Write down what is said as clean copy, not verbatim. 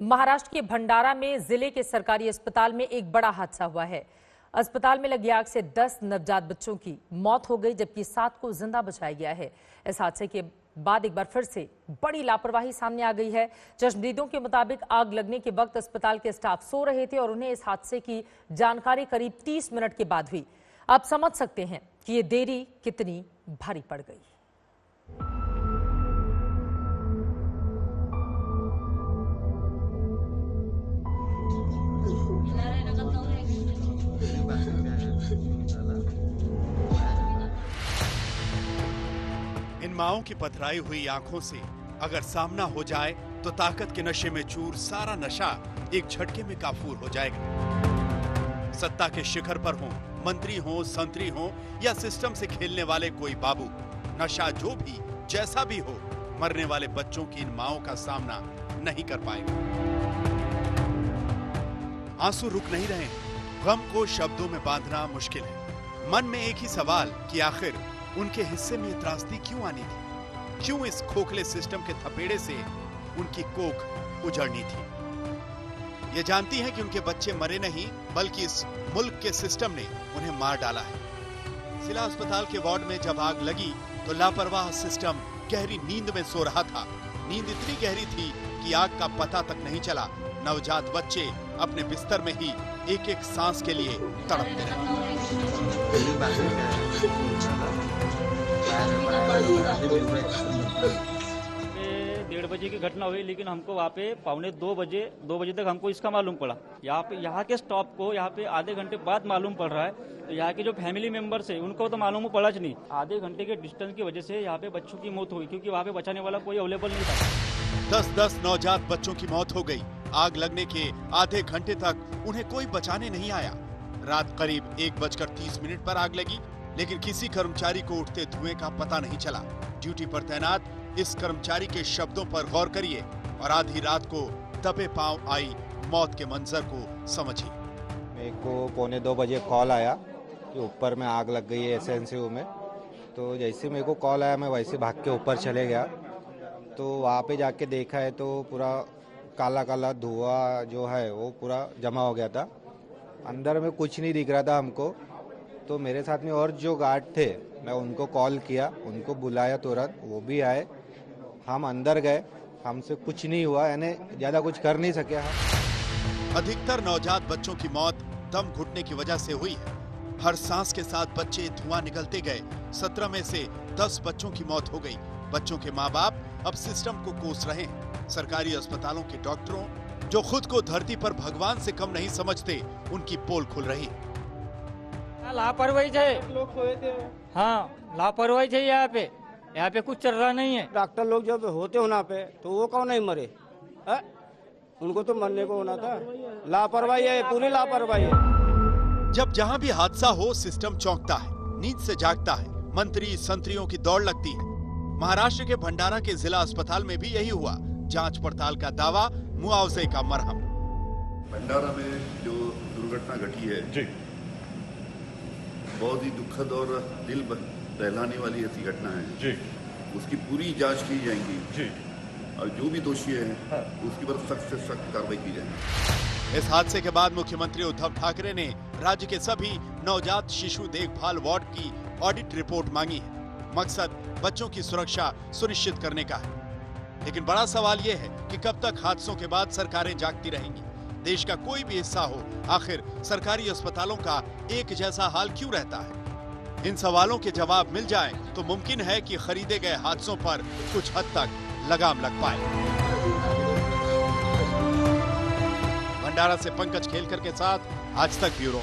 महाराष्ट्र के भंडारा में जिले के सरकारी अस्पताल में एक बड़ा हादसा हुआ है। अस्पताल में लगी आग से 10 नवजात बच्चों की मौत हो गई, जबकि 7 को जिंदा बचाया गया है। इस हादसे के बाद एक बार फिर से बड़ी लापरवाही सामने आ गई है। चश्मदीदों के मुताबिक आग लगने के वक्त अस्पताल के स्टाफ सो रहे थे और उन्हें इस हादसे की जानकारी करीब 30 मिनट के बाद हुई। आप समझ सकते हैं कि ये देरी कितनी भारी पड़ गई। इन माओं की पथराई हुई आंखों से अगर सामना हो जाए तो ताकत के नशे में चूर सारा नशा एक झटके में काफूर हो जाएगा। सत्ता के शिखर पर हो, मंत्री हो, संतरी हो या सिस्टम से खेलने वाले कोई बाबू, नशा जो भी जैसा भी हो, मरने वाले बच्चों की इन माओं का सामना नहीं कर पाएगा। आंसू रुक नहीं रहे, गम को शब्दों में बांधना मुश्किल है। मन में एक ही सवाल कि आखिर उनके हिस्से में त्रासदी क्यों आनी थी? क्यों इस खोखले सिस्टम के थपेड़े से उनकी कोख उजड़नी थी? ये जानती हैं कि उनके बच्चे मरे नहीं, बल्कि इस मुल्क के सिस्टम ने उन्हें मार डाला है। जिला अस्पताल के वार्ड में जब आग लगी तो लापरवाह सिस्टम गहरी नींद में सो रहा था। नींद इतनी गहरी थी कि आग का पता तक नहीं चला। नवजात बच्चे अपने बिस्तर में ही एक एक सांस के लिए तड़पते रहे। 1:30 बजे की घटना हुई, लेकिन हमको वहाँ पे 2:45 तक हमको इसका मालूम पड़ा। यहाँ के स्टाफ को यहाँ पे आधे घंटे बाद मालूम पड़ रहा है। तो यहाँ के जो फैमिली मेंबर्स है उनको तो मालूम पड़ा नहीं। आधे घंटे के डिस्टेंस की वजह से यहाँ पे बच्चों की मौत हुई, क्योंकि वहाँ पे बचाने वाला कोई अवेलेबल नहीं था। 10 नवजात बच्चों की मौत हो गई। आग लगने के आधे घंटे तक उन्हें कोई बचाने नहीं आया। रात करीब 1:30 पर आग लगी, लेकिन किसी कर्मचारी को उठते धुएं का पता नहीं चला। ड्यूटी पर तैनात इस कर्मचारी के शब्दों पर गौर करिए और आधी रात को दबे पांव आई मौत के मंजर को समझिए। मेरे को 1:45 बजे कॉल आया कि ऊपर में आग लग गई है एसएनसीयू में। तो जैसे मेरे को कॉल आया, मैं वैसे भाग के ऊपर चले गया। तो वहाँ पे जाके देखा है तो पूरा काला काला धुआं जो है वो पूरा जमा हो गया था। अंदर में कुछ नहीं दिख रहा था हमको। तो मेरे साथ में और जो गार्ड थे, मैं उनको कॉल किया, उनको बुलाया तुरंत, वो भी आए। हम अंदर गए, हमसे कुछ नहीं हुआ, यानी ज़्यादा कुछ कर नहीं सके हम। अधिकतर नवजात बच्चों की मौत दम घुटने की वजह से हुई है। हर सांस के साथ बच्चे धुआं निकलते गए। 17 में से 10 बच्चों की मौत हो गई। बच्चों के माँ बाप अब सिस्टम को कोस रहे हैं। सरकारी अस्पतालों के डॉक्टरों, जो खुद को धरती पर भगवान से कम नहीं समझते, उनकी पोल खुल रही है। लापरवाही है, लोग सोए थे। हाँ, लापरवाही है। यहाँ पे कुछ चल रहा नहीं है। डॉक्टर लोग जब होते होना पे तो वो कौन नहीं मरे है? उनको तो मरने को होना था। लापरवाही है, पूरी लापरवाही है। जब जहाँ भी हादसा हो, सिस्टम चौंकता है, नींद से जागता है, मंत्री संतरियों की दौड़ लगती है। महाराष्ट्र के भंडारा के जिला अस्पताल में भी यही हुआ। जांच पड़ताल का दावा, मुआवजे का मरहम। भंडारा में जो दुर्घटना घटी है जी, बहुत ही दुखद और दिल दहलाने वाली ऐसी घटना है जी। उसकी पूरी जांच की जाएगी जी, और जो भी दोषी है उसकी पर सख्त से सख्त कार्रवाई की जाएगी। इस हादसे के बाद मुख्यमंत्री उद्धव ठाकरे ने राज्य के सभी नवजात शिशु देखभाल वार्ड की ऑडिट रिपोर्ट मांगी है। मकसद बच्चों की सुरक्षा सुनिश्चित करने का है। लेकिन बड़ा सवाल यह है कि कब तक हादसों के बाद सरकारें जागती रहेंगी? देश का कोई भी हिस्सा हो, आखिर सरकारी अस्पतालों का एक जैसा हाल क्यों रहता है? इन सवालों के जवाब मिल जाएं तो मुमकिन है कि खरीदे गए हादसों पर कुछ हद तक लगाम लग पाए। भंडारा से पंकज खेलकर के साथ आज तक ब्यूरो।